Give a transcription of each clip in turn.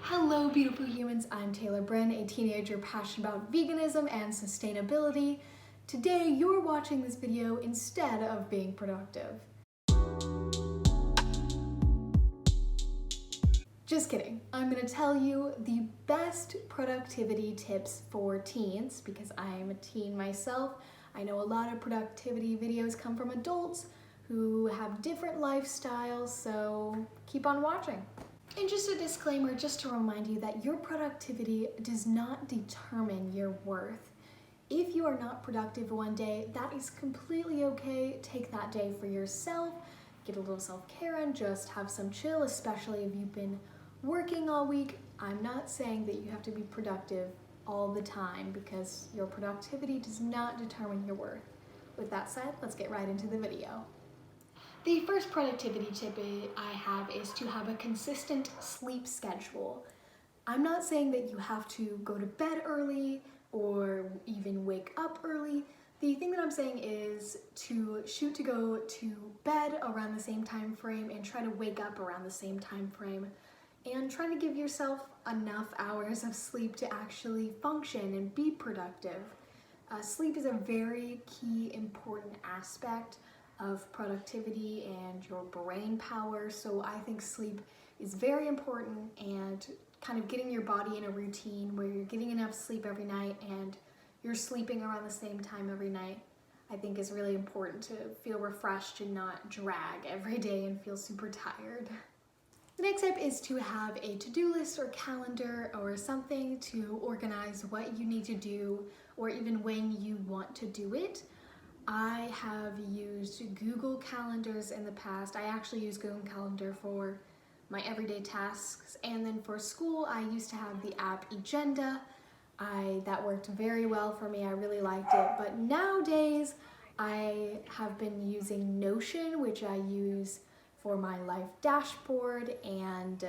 Hello beautiful humans, I'm Brynn, a teenager passionate about veganism and sustainability. Today you're watching this video instead of being productive. Just kidding. I'm going to tell you the best productivity tips for teens because I am a teen myself. I know a lot of productivity videos come from adults who have different lifestyles, so keep on watching. And just a disclaimer, just to remind you that your productivity does not determine your worth. If you are not productive one day, that is completely okay. Take that day for yourself, get a little self-care and just have some chill, especially if you've been working all week. I'm not saying that you have to be productive all the time because your productivity does not determine your worth. With that said, let's get right into the video. The first productivity tip I have is to have a consistent sleep schedule. I'm not saying that you have to go to bed early or even wake up early. The thing that I'm saying is to shoot to go to bed around the same time frame and try to wake up around the same time frame and try to give yourself enough hours of sleep to actually function and be productive. Sleep is a very key, important aspect of productivity and your brain power, so I think sleep is very important, and kind of getting your body in a routine where you're getting enough sleep every night and you're sleeping around the same time every night, I think is really important to feel refreshed and not drag every day and feel super tired. The next tip is to have a to-do list or calendar or something to organize what you need to do or even when you want to do it. I have used Google Calendars in the past. I actually use Google Calendar for my everyday tasks, and then for school I used to have the app Agenda. That worked very well for me. I really liked it, but nowadays I have been using Notion, which I use for my life dashboard and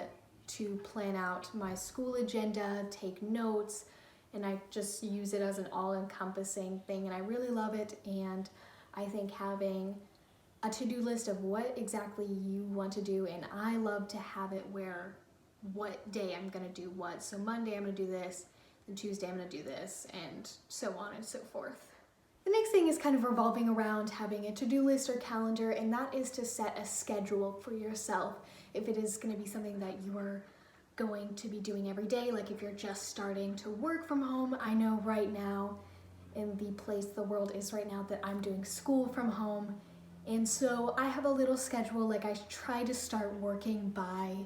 to plan out my school agenda, take notes, and I just use it as an all-encompassing thing, and I really love it. And I think having a to-do list of what exactly you want to do, and I love to have it where what day I'm gonna do what. So Monday I'm gonna do this, and Tuesday I'm gonna do this, and so on and so forth. The next thing is kind of revolving around having a to-do list or calendar, and that is to set a schedule for yourself. If it is gonna be something that you are going to be doing every day, like if you're just starting to work from home. I know right now in the place the world is right now that I'm doing school from home, and so I have a little schedule. Like I try to start working by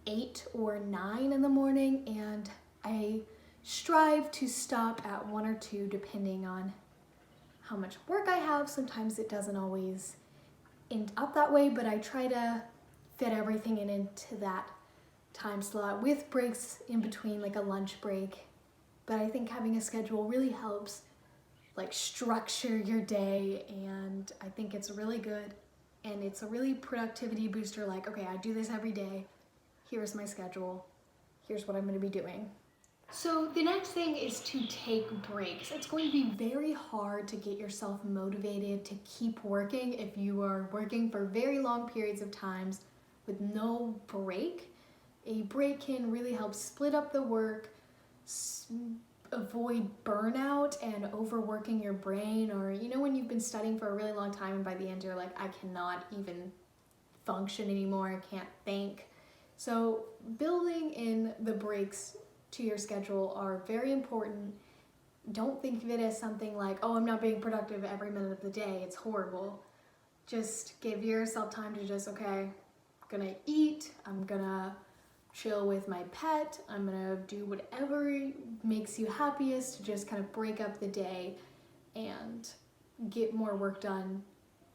8 or 9 in the morning, and I strive to stop at 1 or 2 depending on how much work I have. Sometimes it doesn't always end up that way, but I try to fit everything into that time slot with breaks in between, like a lunch break. But I think having a schedule really helps like structure your day, and I think it's really good, and it's a really productivity booster. Like, okay, I do this every day, here's my schedule, here's what I'm going to be doing. So the next thing is to take breaks. It's going to be very hard to get yourself motivated to keep working if you are working for very long periods of times with no break. A break can really help split up the work, avoid burnout and overworking your brain, or when you've been studying for a really long time and by the end you're like, I cannot even function anymore, I can't think. So building in the breaks to your schedule are very important. Don't think of it as something like, oh, I'm not being productive every minute of the day. It's horrible. Just give yourself time to just, okay, I'm gonna eat, I'm gonna chill with my pet, I'm gonna do whatever makes you happiest to just kind of break up the day and get more work done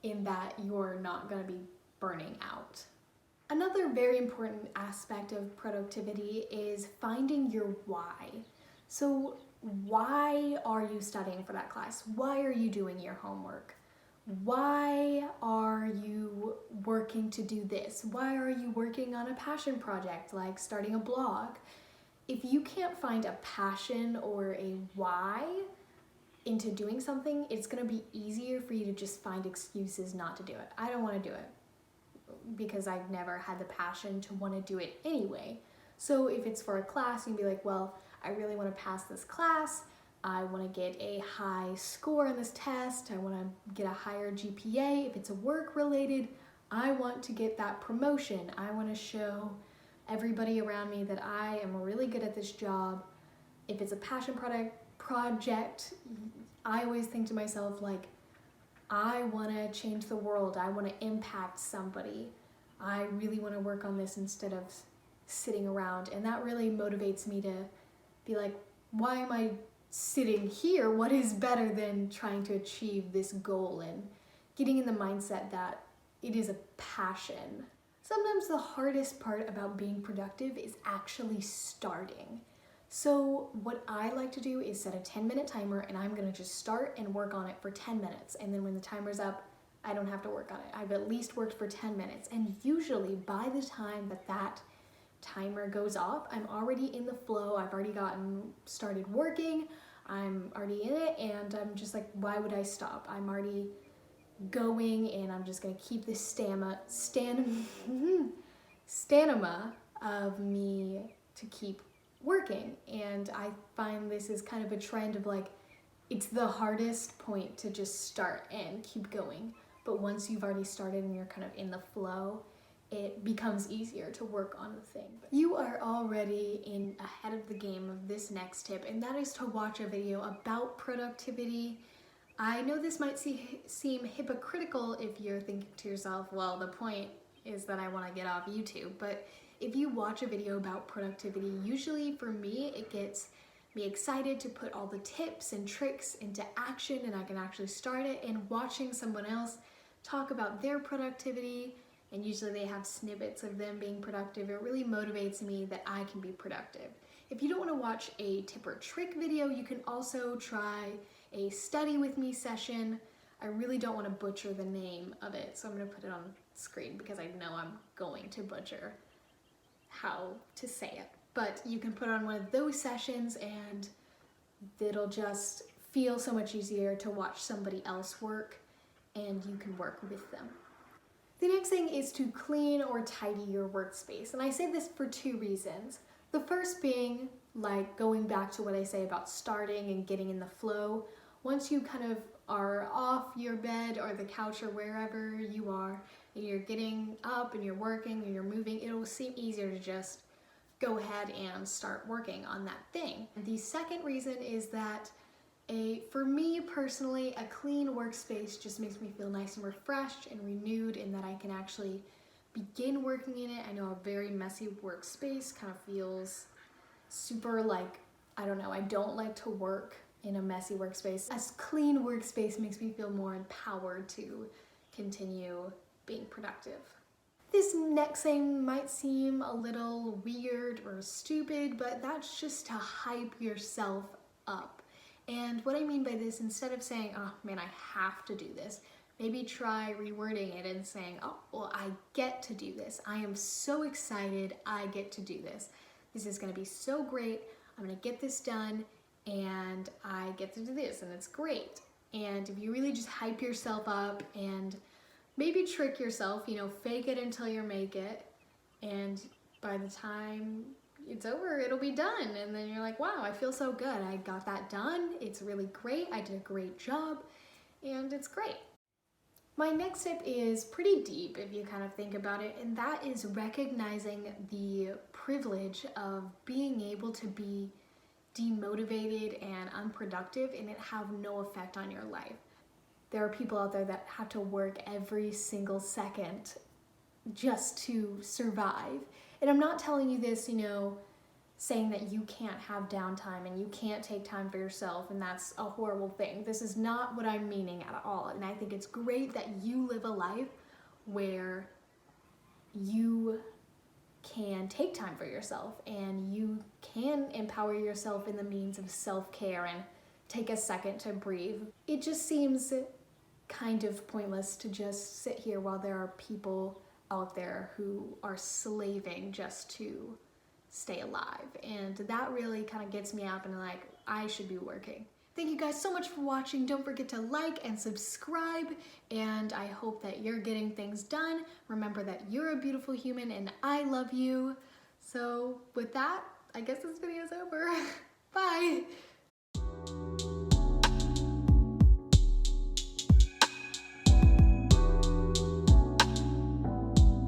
in that you're not gonna be burning out. Another very important aspect of productivity is finding your why. So why are you studying for that class? Why are you doing your homework? Why are you working to do this? Why are you working on a passion project like starting a blog? If you can't find a passion or a why into doing something, it's going to be easier for you to just find excuses not to do it. I don't want to do it because I've never had the passion to want to do it anyway. So if it's for a class, you'd be like, well, I really want to pass this class. I want to get a high score on this test. I want to get a higher GPA. If it's a work related, I want to get that promotion. I want to show everybody around me that I am really good at this job. If it's a passion project, I always think to myself, like, I want to change the world. I want to impact somebody. I really want to work on this instead of sitting around. And that really motivates me to be like, why am I sitting here? What is better than trying to achieve this goal and getting in the mindset that it is a passion? Sometimes the hardest part about being productive is actually starting. So what I like to do is set a 10-minute timer, and I'm gonna just start and work on it for 10 minutes. And then when the timer's up, I don't have to work on it. I've at least worked for 10 minutes. And usually by the time that timer goes off, I'm already in the flow. I've already started working. I'm already in it, and I'm just like, why would I stop? I'm already going, and I'm just gonna keep this stamina of me to keep working. And I find this is kind of a trend of like, it's the hardest point to just start and keep going. But once you've already started and you're kind of in the flow, it becomes easier to work on the thing. You are already ahead of the game of this next tip, and that is to watch a video about productivity. I know this might seem hypocritical if you're thinking to yourself, well, the point is that I want to get off YouTube. But if you watch a video about productivity, usually for me, it gets me excited to put all the tips and tricks into action, and I can actually start it. And watching someone else talk about their productivity, and usually they have snippets of them being productive, it really motivates me that I can be productive. If you don't want to watch a tip or trick video, you can also try a study with me session. I really don't want to butcher the name of it, so I'm going to put it on screen because I know I'm going to butcher how to say it. But you can put on one of those sessions, and it'll just feel so much easier to watch somebody else work, and you can work with them. The next thing is to clean or tidy your workspace. And I say this for two reasons. The first being, like, going back to what I say about starting and getting in the flow. Once you kind of are off your bed or the couch or wherever you are, and you're getting up and you're working and you're moving, it'll seem easier to just go ahead and start working on that thing. The second reason is that for me personally, a clean workspace just makes me feel nice and refreshed and renewed, and that I can actually begin working in it. I know a very messy workspace kind of feels super like, I don't know, I don't like to work in a messy workspace. A clean workspace makes me feel more empowered to continue being productive. This next thing might seem a little weird or stupid, but that's just to hype yourself up. And what I mean by this, instead of saying, oh man, I have to do this, maybe try rewording it and saying, oh, well, I get to do this. I am so excited I get to do this. This is gonna be so great. I'm gonna get this done, and I get to do this, and it's great. And if you really just hype yourself up and maybe trick yourself, fake it until you make it, and by the time it's over, it'll be done. And then you're like, wow, I feel so good. I got that done. It's really great. I did a great job, and it's great. My next tip is pretty deep if you kind of think about it, and that is recognizing the privilege of being able to be demotivated and unproductive and it have no effect on your life. There are people out there that have to work every single second just to survive. And I'm not telling you this, saying that you can't have downtime and you can't take time for yourself and that's a horrible thing. This is not what I'm meaning at all. And I think it's great that you live a life where you can take time for yourself and you can empower yourself in the means of self-care and take a second to breathe. It just seems kind of pointless to just sit here while there are people out there who are slaving just to stay alive. And that really kind of gets me up and like, I should be working. Thank you guys so much for watching. Don't forget to like and subscribe, and I hope that you're getting things done. Remember that you're a beautiful human and I love you. So with that, I guess this video is over.